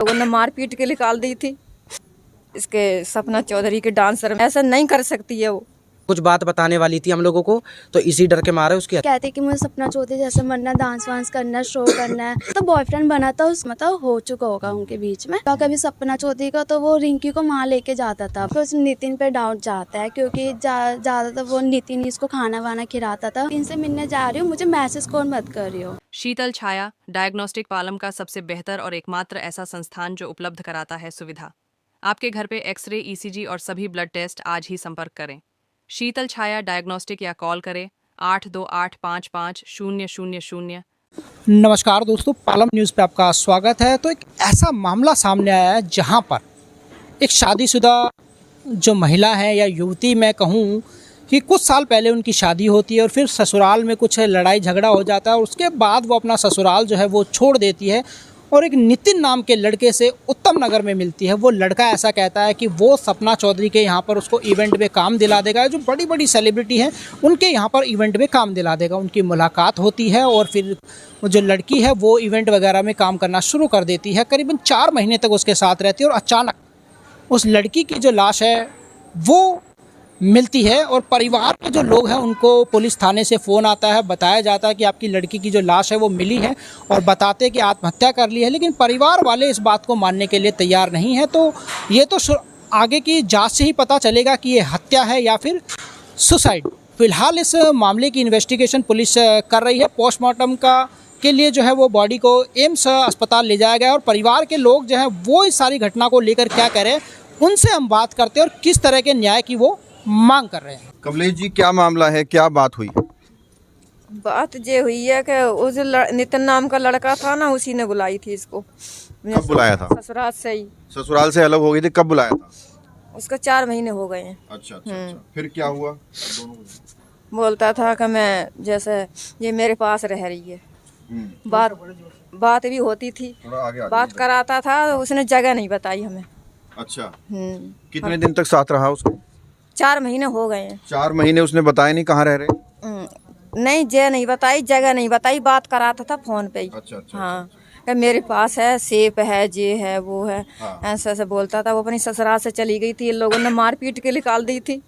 लोगों ने मार पीट के निकाल दी थी। इसके सपना चौधरी के डांसर ऐसा नहीं कर सकती है वो। कुछ बात बताने वाली थी हम लोगों को, तो इसी डर के मारे उसकी कहते कि मुझे सपना चौधरी जैसे बनना, डांस वांस करना, शो करना है। तो बॉयफ्रेंड बना था उस मतलब हो चुका होगा उनके बीच में। तो कभी सपना चौधरी का तो वो रिंकी को वहाँ लेके जाता था। फिर उस नितिन पे डाउट जाता है क्योंकि ज्यादातर वो नितिन इसको खाना वाना खिलाता था। इनसे मिलने जा रही हूँ, मुझे मैसेज कौन मत कर रही हो। शीतल छाया डायग्नोस्टिक पालम का सबसे बेहतर और एकमात्र ऐसा संस्थान जो उपलब्ध कराता है सुविधा। आपके घर पे एक्सरे, ईसीजी और सभी ब्लड टेस्ट आज ही संपर्क करें। शीतल छाया डायग्नोस्टिक या कॉल करें 82855000। नमस्कार दोस्तों, पालम न्यूज़ पे आपका स्वागत है। तो एक ऐसा मामला सामने आया है जहां पर एक शादीशुदा जो महिला है या युवती, मैं कहूं कि कुछ साल पहले उनकी शादी होती है और फिर ससुराल में कुछ लड़ाई झगड़ा हो जाता है और उसके बाद वो अपना ससुराल जो है वो छोड़ देती है और एक नितिन नाम के लड़के से उत्तम नगर में मिलती है। वो लड़का ऐसा कहता है कि वो सपना चौधरी के यहाँ पर उसको इवेंट में काम दिला देगा, जो बड़ी बड़ी सेलिब्रिटी हैं उनके यहाँ पर इवेंट में काम दिला देगा। उनकी मुलाकात होती है और फिर जो लड़की है वो इवेंट वगैरह में काम करना शुरू कर देती है। करीबन 4 महीने तक उसके साथ रहती है और अचानक उस लड़की की जो लाश है वो मिलती है और परिवार के जो लोग हैं उनको पुलिस थाने से फ़ोन आता है। बताया जाता है कि आपकी लड़की की जो लाश है वो मिली है और बताते हैं कि आत्महत्या कर ली है, लेकिन परिवार वाले इस बात को मानने के लिए तैयार नहीं है। तो ये तो आगे की जांच से ही पता चलेगा कि ये हत्या है या फिर सुसाइड। फिलहाल इस मामले की इन्वेस्टिगेशन पुलिस कर रही है। पोस्टमार्टम के लिए जो है वो बॉडी को एम्स अस्पताल ले जाया गया और परिवार के लोग जो हैं वो इस सारी घटना को लेकर क्या कह रहे हैं उनसे हम बात करते हैं और किस तरह के न्याय की वो मांग कर रहे हैं। कमलेश जी, क्या मामला है, क्या बात हुई? बात ये हुई है कि उस नितिन नाम का लड़का था ना, उसी ने बुलाई थी इसको। कब बुलाया था? ससुराल से ही। ससुराल से अलग हो गई थी, कब बुलाया था? उसका 4 महीने हो गए हैं। अच्छा। फिर क्या हुआ? बोलता था कि मैं जैसे ये मेरे पास रह रही है। बात भी होती थी, बात कराता था। उसने जगह नहीं बताई हमें। अच्छा। कितने दिन तक साथ रहा उसके? 4 महीने हो गए हैं। 4 महीने उसने बताया नहीं कहाँ रह रहे? नहीं, जगह नहीं बताई, जगह नहीं बताई, बात कराता था फोन पे ही। अच्छा। हाँ, कि मेरे पास है, सेब है, जे है, वो है। हाँ। ऐसा ऐसा बोलता था। वो अपनी ससुराल से चली गई थी, इन लोगों ने मार पीट के निकाल दी थी।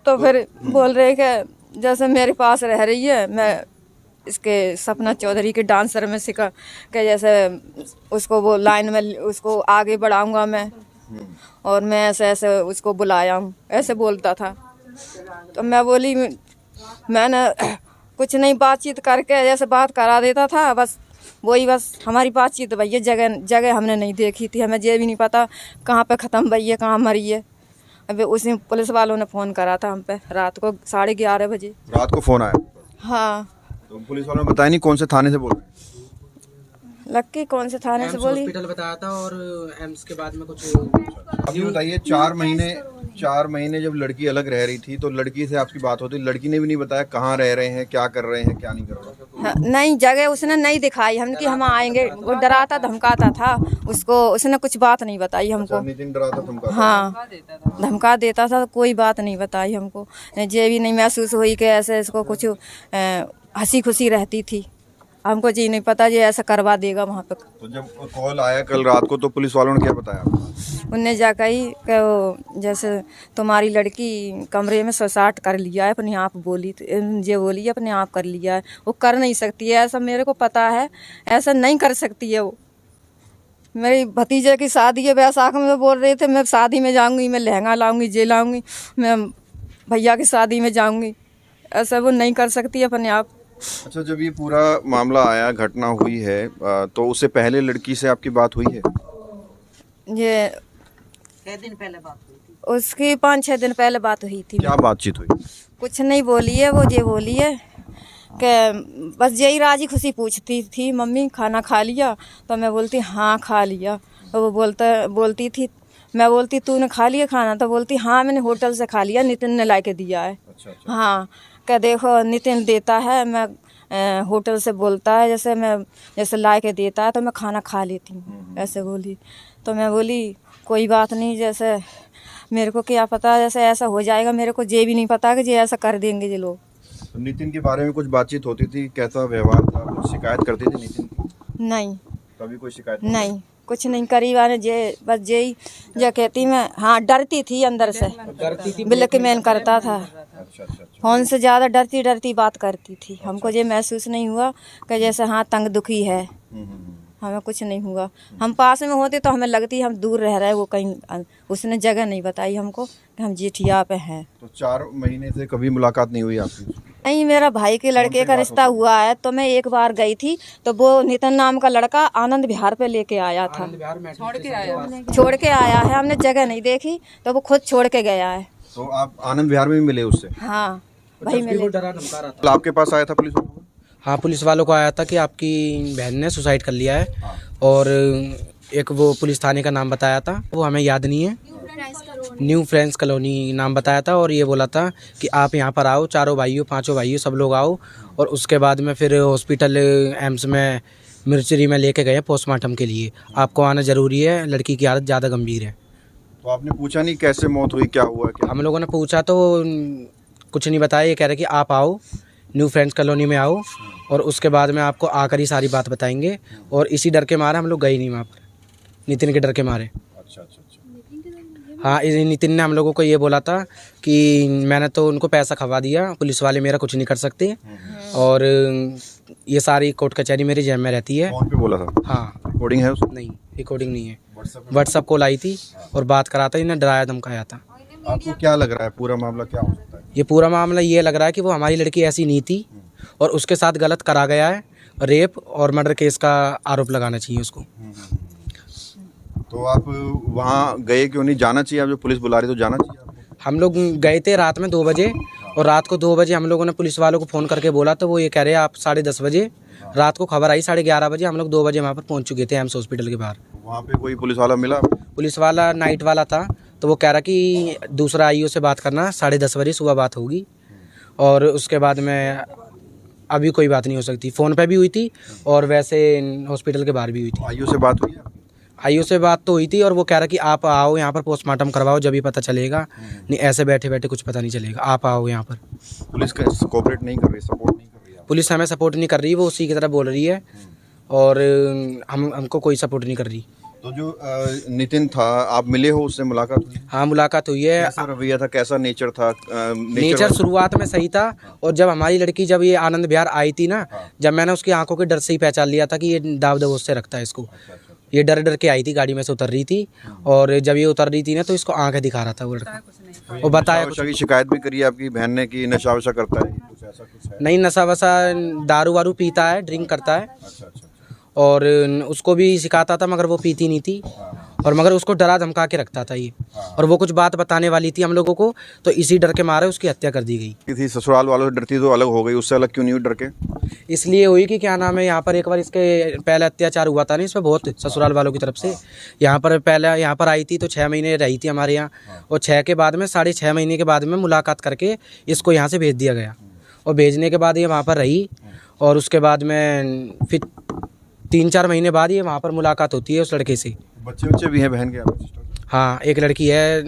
तो फिर बोल रहे कि जैसे मेरे पास रह रही है, मैं इसके सपना चौधरी के डांसर में सिखा के जैसे उसको वो लाइन में उसको आगे बढ़ाऊंगा मैं, और मैं ऐसे ऐसे उसको बुलाया हूँ, ऐसे बोलता था। तो मैं बोली, मैंने कुछ नहीं, बातचीत करके जैसे बात करा देता था, बस वही, बस हमारी बातचीत भैया। जगह हमने नहीं देखी थी, हमें ये भी नहीं पता कहाँ पे ख़त्म भई है, कहाँ मरी है। अभी उसी पुलिस वालों ने फ़ोन करा था हम पे रात को 11:30 बजे। रात को फोन आया? हाँ। तो पुलिस वालों ने बताया नहीं कौन से थाने से बोल रहे? लक्की कौन से थाने से बोली? हॉस्पिटल बताया था और एम्स के बाद में कुछ। अभी बताइए, 4 महीने जब लड़की अलग रह रही थी तो लड़की से आपकी बात होती, लड़की ने भी नहीं बताया कहाँ रह रहे हैं, क्या कर रहे हैं, क्या नहीं कर रहे? हाँ, नहीं, जगह उसने नहीं दिखाई हम कि हम आएंगे। वो डराता धमकाता था उसको, उसने कुछ बात नहीं बताई हमको। अच्छा, नितिन डराता धमकाता? हाँ, धमका देता था, कोई बात नहीं बताई हमको। ये भी नहीं महसूस हुई कि ऐसे इसको कुछ हंसी खुशी रहती थी। हमको जी नहीं पता ये ऐसा करवा देगा वहाँ पे। तो जब कॉल आया कल रात को तो पुलिस वालों ने क्या बताया? उनने जाकर ही कि वो जैसे तुम्हारी लड़की कमरे में सुसाइड कर लिया है, अपने आप बोली, ये बोली अपने आप कर लिया है। वो कर नहीं सकती है ऐसा, मेरे को पता है, ऐसा नहीं कर सकती है वो। मेरी भतीजे की शादी है बैसाख में, बोल रहे थे मैं शादी में जाऊंगी, मैं लहंगा लाऊंगी, जे लाऊंगी, मैं भैया की शादी में जाऊंगी। ऐसा वो नहीं कर सकती अपने आप। अच्छा, जब ये पूरा मामला आया, घटना हुई है, तो उससे पहले लड़की से आपकी बात हुई है? ये 6 दिन पहले बात हुई थी उसकी, 5-6 दिन पहले बात हुई थी। क्या बातचीत हुई? कुछ नहीं बोली है वो, ये बोली है कि बस यही राजी खुशी पूछती थी, मम्मी खाना खा लिया? तो मैं बोलती हाँ खा लिया। तो वो बोलती थी, मैं बोलती तूने खा लिया खाना? तो बोलती हाँ मैंने होटल से खा लिया, नितिन ने ला के दिया है। अच्छा। हाँ, क्या देखो नितिन देता है, मैं होटल से बोलता है, जैसे मैं जैसे ला के देता है तो मैं खाना खा लेती हूँ, ऐसे बोली। तो मैं बोली कोई बात नहीं, जैसे मेरे को क्या पता जैसे ऐसा हो जाएगा, मेरे को ये भी नहीं पता कि ये ऐसा कर देंगे ये लोग। तो नितिन के बारे में कुछ बातचीत होती थी, कैसा व्यवहार था, कुछ शिकायत करती थी नितिन की? नहीं, कभी कोई शिकायत नहीं, कुछ नहीं करी वाने जे बस यही जो कहती मैं, हाँ डरती थी अंदर से, ब्लैकमेल करता था, अच्छा अच्छा अच्छा। फोन से ज़्यादा डरती डरती बात करती थी। हमको ये महसूस नहीं हुआ कि जैसे हाँ तंग दुखी है, हमें कुछ नहीं हुआ। हम पास में होते तो हमें लगती हम दूर रह रहे, वो कहीं उसने जगह नहीं बताई हमको कि हम जेठिया पे हैं। तो 4 महीने से कभी मुलाकात नहीं हुई आपकी? नहीं, मेरा भाई के लड़के का रिश्ता हुआ है तो मैं एक बार गई थी, तो वो नितिन नाम का लड़का आनंद विहार पे लेके आया था, छोड़ के आया है। हमने जगह नहीं देखी तो वो खुद छोड़ के गया है। तो आप आनंद विहार में भी मिले उससे? हाँ भाई मिले। तो आपके पास आया था पुलिस वालों को? हाँ, पुलिस वालों को आया था कि आपकी बहन ने सुसाइड कर लिया है, और एक वो पुलिस थाने का नाम बताया था, वो हमें याद नहीं है, न्यू फ्रेंड्स कॉलोनी नाम बताया था। और ये बोला था कि आप यहाँ पर आओ, चारों भाइयों पांचों भाइयों सब लोग आओ। और उसके बाद में फिर हॉस्पिटल एम्स में मिर्चरी में लेके गए पोस्टमार्टम के लिए। आपको आना ज़रूरी है, लड़की की हालत ज़्यादा गंभीर है। तो आपने पूछा नहीं कैसे मौत हुई, क्या हुआ क्या? हम लोगों ने पूछा तो कुछ नहीं बताया। ये कह रहे कि आप आओ, न्यू फ्रेंड्स कॉलोनी में आओ, और उसके बाद में आपको आकर ही सारी बात बताएंगे। और इसी डर के मारे हम लोग गए नहीं वहाँ पर, नितिन के डर के मारे। अच्छा अच्छा अच्छा। हाँ, नितिन ने हम लोगों को ये बोला था कि मैंने तो उनको पैसा खवा दिया, पुलिस वाले मेरा कुछ नहीं कर सकते, और ये सारी कोर्ट कचहरी मेरी जेब में रहती है। फोन पे बोला था? हाँ। रिकॉर्डिंग है उसमें? नहीं, रिकॉर्डिंग नहीं है। व्हाट्सअप कॉल आई थी और बात करा था, इन्हें डराया धमकाया था। आपको क्या लग रहा है पूरा मामला क्या हो सकता है? ये पूरा मामला ये लग रहा है कि वो हमारी लड़की ऐसी नहीं थी, और उसके साथ गलत करा गया है। रेप और मर्डर केस का आरोप लगाना चाहिए उसको। तो आप वहाँ गए क्यों नहीं? जाना चाहिए, आप जो पुलिस बुला रही तो जाना चाहिए आपको। हम लोग गए थे रात में 2 बजे, और रात को 2 बजे हम लोगों ने पुलिस वालों को फ़ोन करके बोला, तो वो ये कह रहे हैं आप 10:30 बजे, रात को खबर आई 11:30 बजे, हम लोग 2 बजे वहाँ पर पहुँच चुके थे एम्स हॉस्पिटल के बाहर। वहाँ पे कोई पुलिस वाला मिला? पुलिस वाला नाइट वाला था, तो वो कह रहा कि दूसरा आईओ से बात करना, 10:30 बजे सुबह बात होगी, और उसके बाद में अभी कोई बात नहीं हो सकती। फ़ोन पे भी हुई थी और वैसे हॉस्पिटल के बाहर भी हुई थी। आईओ से बात हुई है? आईओ से बात तो हुई थी, और वो कह रहा कि आप आओ यहाँ पर पोस्टमार्टम करवाओ, जब ही पता चलेगा, नहीं ऐसे बैठे बैठे कुछ पता नहीं चलेगा, आप आओ यहाँ पर। पुलिस का कोऑपरेट नहीं कर रही, सपोर्ट नहीं कर रही है? पुलिस हमें सपोर्ट नहीं कर रही, वो उसी की तरह बोल रही है, और हमको कोई सपोर्ट नहीं कर रही। तो जो नितिन था, आप मिले हो उससे, मुलाकात हुई? हाँ, मुलाकात हुई है। कैसा रवैया था, कैसा नेचर था? नेचर शुरुआत में सही था, और जब हमारी लड़की जब ये आनंद विहार आई थी ना, जब मैंने उसकी आंखों के डर से ही पहचान लिया था कि ये दाव दबोच से रखता है इसको। ये डर डर के आई थी, गाड़ी में से उतर रही थी, और जब ये उतर रही थी ना, तो इसको आंखें दिखा रहा था वो लड़का। वो बताया नशा की शिकायत भी करी आपकी बहन ने कि नशा वशा करता है, कुछ ऐसा कुछ है? नहीं, नशा वशा दारू वारू पीता है, ड्रिंक करता है, अच्छा अच्छा। और उसको भी सिखाता था, मगर वो पीती नहीं थी, और मगर उसको डरा धमका के रखता था ये। और वो कुछ बात बताने वाली थी हम लोगों को, तो इसी डर के मारे उसकी हत्या कर दी गई। थी ससुराल वालों से डरती तो अलग हो गई, उससे अलग क्यों नहीं हुई डर के? इसलिए हुई कि क्या नाम है, यहाँ पर एक बार इसके पहले अत्याचार हुआ था नहीं, इस पर बहुत ससुराल वालों की तरफ से। यहाँ पर पहले यहाँ पर आई थी तो 6 महीने रही थी हमारे यहाँ, और 6 के बाद में 6.5 महीने के बाद में मुलाकात करके इसको यहाँ से भेज दिया गया। और भेजने के बाद ये वहाँ पर रही, और उसके बाद में फिर 3-4 महीने बाद ये वहाँ पर मुलाकात होती है उस लड़के से। बच्चे भी हैं बहन के? आपके सिस्टर? हाँ, एक लड़की है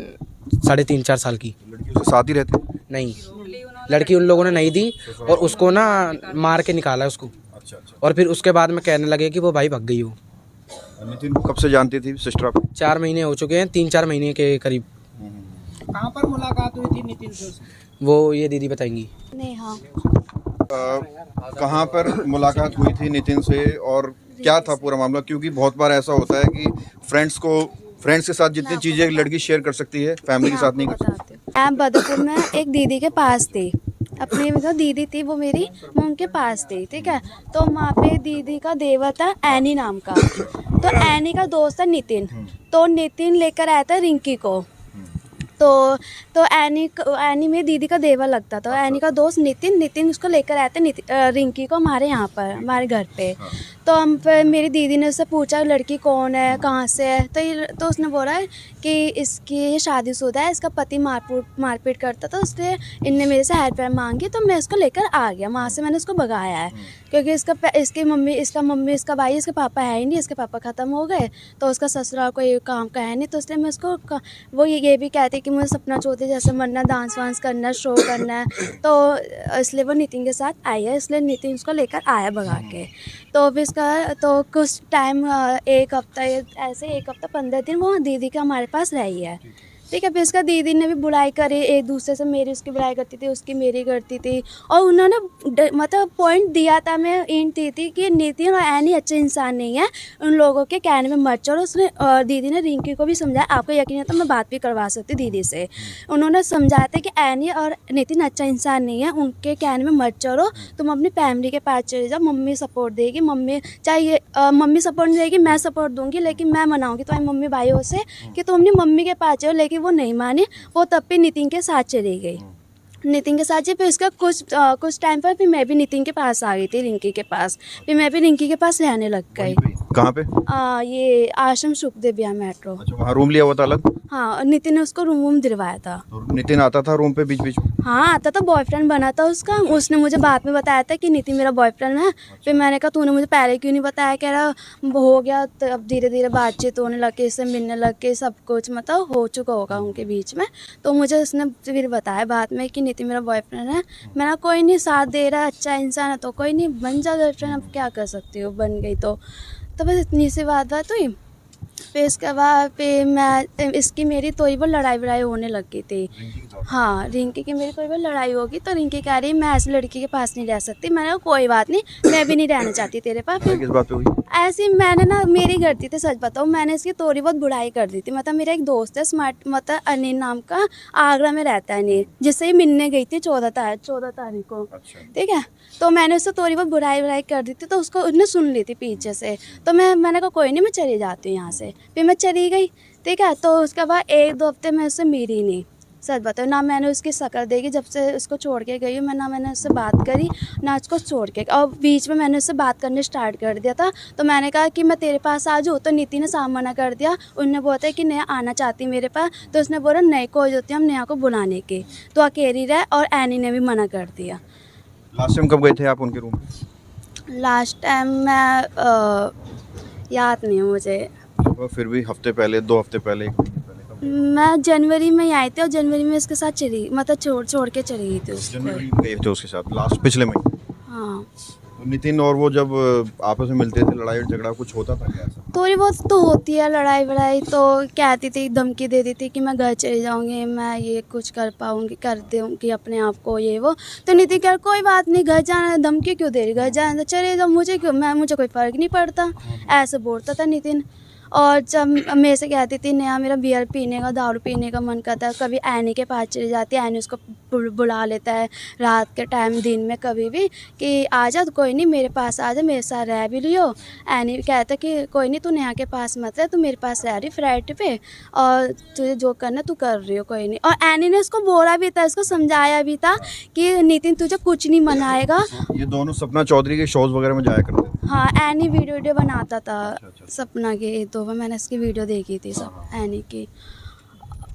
3.5-4 साल की। लड़की उसके साथ ही रहती है? नहीं, लड़की उन लोगों ने नहीं दी, और उसको ना मार के निकाला उसको। अच्छा अच्छा। और फिर उसके बाद में कहने लगे कि वो भाई भाग गई हो। नितिन को कब से जानती थी सिस्टर आप? 4 महीने हो चुके हैं, 3-4 महीने के करीब। कहाँ पर मुलाकात हुई थी नितिन से? वो ये दीदी बताएंगी। नेहा। कहाँ पर मुलाकात हुई थी नितिन से, और क्या था पूरा मामला? क्योंकि बहुत बार ऐसा होता है कि फ्रेंड्स के साथ जितनी चीज़ें लड़की शेयर कर सकती है, फैमिली के साथ नहीं कर सकती। मैं बदरपुर में एक दीदी के पास थी, अपनी मतलब दीदी थी वो मेरी, मैं उनके पास थी, ठीक है। तो वहाँ पे दीदी का देवर था एनी नाम का, तो एनी का दोस्त था नितिन, तो नितिन लेकर आया था रिंकी को। तो एनी मेरी दीदी का देवर लगता था, एनी का दोस्त नितिन उसको लेकर आया था रिंकी को हमारे यहाँ पर, हमारे घर पे। तो हम फिर मेरी दीदी ने उससे पूछा लड़की कौन है, कहाँ से है, तो उसने बोला कि इसकी ये शादीशुदा है, इसका पति मारपीट करता, तो उसने इनने मेरे से हेल्प मांगी, तो मैं उसको लेकर आ गया, वहाँ से मैंने उसको भगाया है, क्योंकि इसका मम्मी इसका भाई, इसके पापा है ही नहीं, इसके पापा ख़त्म हो गए, तो उसका ससुराल को ये काम का है नहीं, तो इसलिए मैं उसको वो ये भी कहती कि मुझे सपना चौथी जैसे मरना, डांस वांस करना, शो करना है, तो इसलिए वो नितिन के साथ आई है, इसलिए नितिन उसको लेकर आया भगा के। तो फिर उसका तो कुछ टाइम एक हफ्ता ऐसे 15 दिन वो दीदी के हमारे पास रही है, ठीक है। फिर उसका दीदी ने भी बुराई करी, एक दूसरे से मेरी उसकी बुराई करती थी, उसकी मेरी करती थी। और उन्होंने मतलब पॉइंट दिया था, मैं इंट दी थी कि नितिन और एनी अच्छे इंसान नहीं है, उन लोगों के कहने में मत चढ़ो। उसने और दीदी ने रिंकी को भी समझाया, आपको यकीन है तो मैं बात भी करवा सकती दीदी से। उन्होंने समझाया था कि एनी और नितिन अच्छा इंसान नहीं है, उनके कहने में मत चढ़ो, तुम अपनी फैमिली के पास चले जाओ, मम्मी सपोर्ट देगी। मम्मी चाहिए मम्मी सपोर्ट नहीं देगी, मैं सपोर्ट दूंगी, लेकिन मैं मनाऊंगी तुम्हारी मम्मी भाइयों से कि तुम अपनी मम्मी के पास चलो। लेकिन वो नहीं मानी, वो तब पे नितिन के साथ चली गई, नितिन के साथ। फिर उसका कुछ टाइम पर फिर मैं भी नितिन के पास आ गई थी, रिंकी के पास। फिर मैं भी रिंकी के पास रहने लग गई। कहाँ पे? ये आश्रम सुखदेव विहार मेट्रो। अच्छा, वहाँ रूम लिया हुआ था अलग? हाँ, नितिन ने उसको रूम दिलवाया था। तो नितिन आता था रूम पे बीच बीच में? हाँ आता था, बॉयफ्रेंड बना था उसका। उसने मुझे बाद में बताया था कि नितिन मेरा बॉयफ्रेंड है। फिर मैंने कहा तूने मुझे पहले क्यों नहीं बताया? कह रहा हो गया, तो अब धीरे धीरे बातचीत होने लगे, इससे मिलने लग के सब कुछ मतलब हो चुका होगा उनके बीच में। तो मुझे उसने फिर बताया बाद में कि नितिन मेरा बॉयफ्रेंड है। मैंने कोई नहीं, साथ दे रहा है, अच्छा इंसान है तो कोई नहीं, बन जा गर्लफ्रेंड, अब क्या कर सकती हो, बन गई तो बस इतनी सी बात हुई। फिर इसके बाद फिर मैं इसकी मेरी थोड़ी बहुत लड़ाई होने लग गई थी। हाँ, रिंकी की मेरी थोड़ी बहुत लड़ाई होगी तो रिंकी कह रही मैं ऐसी लड़की के पास नहीं रह सकती। मैंने कहा कोई बात नहीं, मैं भी नहीं रहना चाहती तेरे पास। फिर किस बात पे हुई? ऐसी मैंने ना मेरी करती थी, सच बताऊँ, मैंने इसकी थोड़ी बहुत बुराई कर दी थी। मतलब मेरा एक दोस्त है स्मार्ट, मतलब अनिल नाम का, आगरा में रहता है अनिल, जिससे ही मिलने गई थी 14 तारीख को, ठीक है। तो मैंने उससे थोड़ी बहुत बुराई कर दी थी, तो उसको उसने सुन ली थी पीछे से। तो मैंने कहा कोई नहीं, मैं चली जाती हूँ यहाँ से। फिर मैं चली गई, ठीक है। तो उसके बाद 1-2 हफ्ते मैं उससे मिली नहीं, सच बताओ। ना मैंने उसकी शक्ल देखी, जब से उसको छोड़ के गई हूँ मैं, ना मैंने उससे बात करी, ना उसको छोड़ के। और बीच में मैंने उससे बात करने स्टार्ट कर दिया था। तो मैंने कहा कि मैं तेरे पास आ जाऊँ, तो नीति ने साफ मना कर दिया। उनने बोला कि नया आना चाहती मेरे पास, तो उसने बोला नए को होती हम नया को बुलाने के, तो अकेली रहे। और एनी ने भी मना कर दिया। लास्ट टाइम कब गए थे आप उनके रूम पे? लास्ट टाइम मैं याद नहीं है मुझे, फिर भी हफ्ते पहले, 2 हफ्ते पहले, 1 महीने पहले कब? मैं जनवरी में ही आई थी, और जनवरी में इसके साथ चली, मतलब छोड़ के चली गई थी उसको। जनवरी में गए थे उसके साथ, लास्ट पिछले महीने? हाँ, तो नितिन और वो जब आपस में मिलते थे, लड़ाई झगड़ा कुछ होता था क्या ऐसा? थोड़ी बहुत तो होती है लड़ाई वड़ाई। तो कहती थी, धमकी देती थी कि मैं घर चली जाऊंगी, मैं ये कुछ कर पाऊंगी, कर दूंगी अपने आप को, ये वो। तो नितिन कह कोई बात नहीं, घर जाना, धमकी क्यों दे रही, घर जाना तो चले जाओ, मुझे क्यों, मुझे कोई फ़र्क नहीं पड़ता, ऐसे बोलता था नितिन। और जब मेरे से कहती थी नया मेरा बियर पीने का, दारू पीने का मन करता है, कभी एनी के पास चली जाती है, एनी उसको बुला लेता है रात के टाइम, दिन में कभी भी, कि आ जा, तो कोई नहीं मेरे पास आ जा, मेरे साथ रह भी लियो। एनी कहता कि कोई नहीं, तू नया के पास मत रह, तू मेरे पास रह रही फ्लैट पे, और तुझे जो करना तू कर रही हो, कोई नहीं। और एनी ने उसको बोला भी था, उसको समझाया भी था कि नितिन तुझे कुछ नहीं मनाएगा। ये दोनों सपना चौधरी के शोज वगैरह में जाया करते थे? हाँ, एनी वीडियो बनाता था। सपना के तो मैंने इसकी वीडियो देखी थी, सब एनी की।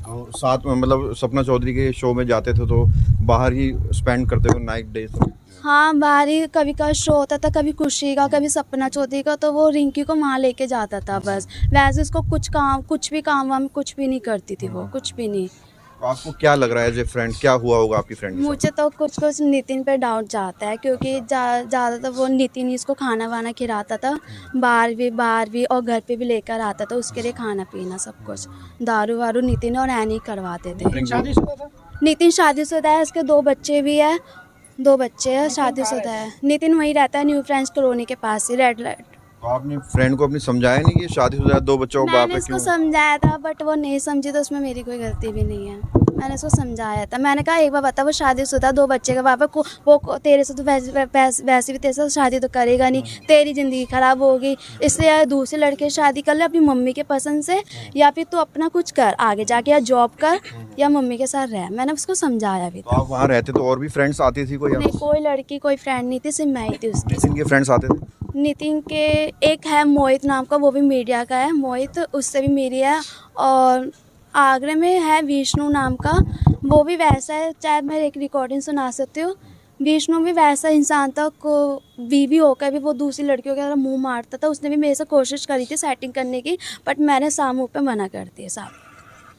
तो साथ में मतलब सपना चौधरी के शो में जाते थे तो बाहर ही स्पेंड करते थे नाइट डे? हाँ, बाहर ही कभी का शो होता था, कभी खुशी का, कभी सपना चौधरी का, तो वो रिंकी को वहाँ लेके जाता था बस। वैसे उसको कुछ भी काम वाम कुछ भी नहीं करती थी वो, कुछ भी नहीं। तो आपको क्या लग रहा है एज ए फ्रेंड, क्या हुआ होगा आपकी फ्रेंड के साथ? मुझे तो कुछ नितिन पे डाउट जाता है, क्योंकि ज़्यादातर वो नितिन ही इसको खाना वाना खिलाता था, बाहर भी, और घर पे भी लेकर आता था उसके लिए खाना पीना सब कुछ। दारू वारू नितिन और एनी करवाते थे। नितिन शादीशुदा है, उसके 2 बच्चे भी है, 2 बच्चे हैं, शादीशुदा है। नितिन वहीं रहता है, न्यू फ्रेंड्स कॉलोनी के पास ही, रेड लाइट। तो आपने फ्रेंड को अपनी समझाया नहीं कि शादीशुदा 2 बच्चों का बाप मैंने है इसको क्यों? समझाया था, बट वो नहीं समझी, तो उसमें मेरी कोई गलती भी नहीं है। मैंने उसको समझाया था, मैंने कहा एक बार बता, वो शादीशुदा 2 बच्चे का बाप है, वो तेरे से तो वैसे भी तेरे से शादी तो करेगा नहीं, तेरी ज़िंदगी ख़राब होगी, इसलिए दूसरे लड़के से शादी कर ले अपनी मम्मी के पसंद से, या फिर तू अपना कुछ कर आगे जाके, या जॉब कर, या मम्मी के साथ रह। मैंने उसको समझाया भी तो था। आप वहाँ रहते तो और भी फ्रेंड्स आती थी कोई? नहीं, कोई लड़की कोई फ्रेंड नहीं थी, सिर्फ मैं ही थी उसकी। नितिन के फ्रेंड्स आते थे? नितिन के एक है मोहित नाम का, वो भी मीडिया का है, मोहित, उससे भी मेरी है। और आगरे में है विष्णु नाम का, वो भी वैसा है, चाहे मैं एक रिकॉर्डिंग सुना सकती हूँ। विष्णु भी वैसा इंसान था, को बीवी होकर भी वो दूसरी लड़कियों के तरह मुंह मारता था। उसने भी मेरे से कोशिश करी थी सेटिंग करने की, बट मैंने सामू पे मना कर दिया साहब।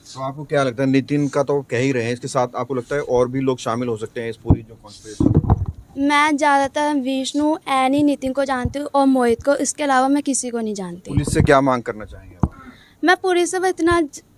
तो आपको क्या लगता है, नितिन का तो कह ही रहे हैं, इसके साथ आपको लगता है और भी लोग शामिल हो सकते हैं इस पूरी जो कॉन्स्पिरेसी? मैं ज़्यादातर विष्णु, एनी, नितिन को जानती हूँ और मोहित को, इसके अलावा मैं किसी को नहीं जानती। पुलिस से क्या मांग करना चाहेंगे आप? मैं पुलिस से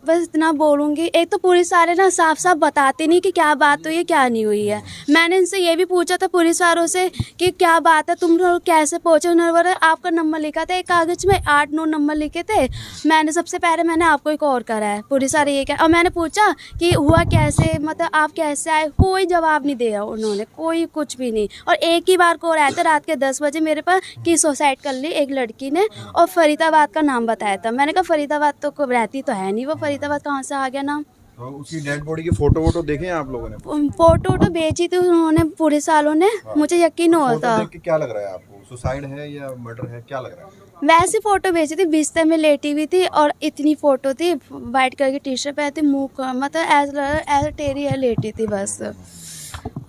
बस इतना बोलूँगी, एक तो पुलिस वाले ना साफ साफ बताते नहीं कि क्या बात हुई है क्या नहीं हुई है। मैंने इनसे ये भी पूछा था पुलिस वालों से कि क्या बात है, तुम लोग कैसे पहुँचे। उन्होंने बोला आपका नंबर लिखा था एक कागज़ में, 8-9 नंबर लिखे थे। मैंने सबसे पहले मैंने आपको ही कॉल करा है। पुलिस वाले ये क्या, और मैंने पूछा कि हुआ कैसे, मतलब आप कैसे आए, कोई जवाब नहीं दिया उन्होंने, कोई कुछ भी नहीं। और एक ही बार कॉल आया था रात के 10 बजे मेरे पास कि सुसाइड कर ली एक लड़की ने, और फरीदाबाद का नाम बताया था। मैंने कहा फरीदाबाद तो रहती तो है नहीं वो, फरीदाबाद कहाँ से आ गया नाम। तो उसकी डेड बॉडी की फोटो वोटो देखे हैं आप लोगों ने? फोटो वोटो भेजी थी उन्होंने पुलिस वालों ने। मुझे यकीन हुआ फोटो था। देख के क्या लग रहा है आपको, सुसाइड है या मर्डर है, क्या लग रहा है? वैसे फोटो भेजी थी, बिस्तर में लेटी हुई थी और इतनी फोटो थी, वाइट कलर की टी शर्ट पहनी थी, मुंह मतलब ऐसा टेरी है, लेटी थी बस।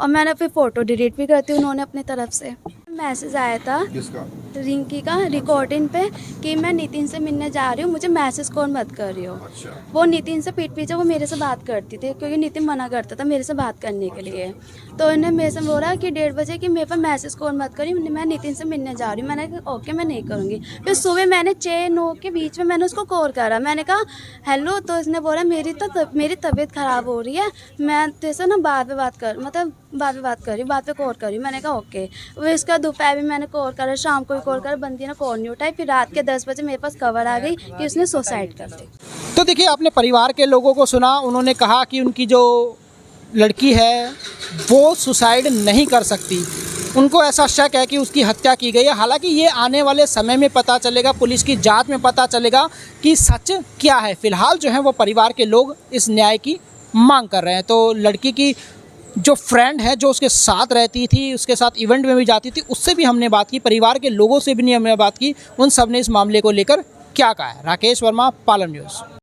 और मैंने फिर फोटो डिलीट भी करती उन्होंने अपनी तरफ से। मैसेज आया था किसका? रिंकी का रिकॉर्डिंग पे कि मैं नितिन से मिलने जा रही हूँ, मुझे मैसेज कौन मत कर रही हो। अच्छा। वो नितिन से पीठ पीछे वो मेरे से बात करती थी, क्योंकि नितिन मना करता था मेरे से बात करने के लिए। तो इन्हें मेरे से बोला कि 1:30 बजे कि मेरे पर मैसेज कौन मत करी, मैं नितिन से मिलने जा रही हूँ। मैंने कहा ओके मैं नहीं करूँगी। फिर सुबह मैंने 6-9 के बीच में मैंने उसको कॉल करा, मैंने कहा हेलो। तो इसने बोला मेरी तबीयत ख़राब हो रही है, मैं तेरे ना बाद में बात कर बाद में कॉल करी। मैंने कहा ओके। वो इसका दोपहर में मैंने कॉल करा, शाम को भी कॉल करा, बंदी ने कॉल नहीं उठाई। फिर रात के 10 बजे मेरे पास खबर आ गई कि उसने सुसाइड कर ली। तो देखिए आपने परिवार के लोगों को सुना, उन्होंने कहा कि उनकी जो लड़की है वो सुसाइड नहीं कर सकती, उनको ऐसा शक है कि उसकी हत्या की गई है। हालांकि ये आने वाले समय में पता चलेगा, पुलिस की जांच में पता चलेगा कि सच क्या है। फिलहाल जो है वो परिवार के लोग इस न्याय की मांग कर रहे हैं। तो लड़की की जो फ्रेंड है जो उसके साथ रहती थी, उसके साथ इवेंट में भी जाती थी, उससे भी हमने बात की, परिवार के लोगों से भी हमने बात की, उन सब ने इस मामले को लेकर क्या कहा है। राकेश वर्मा, पालम न्यूज़।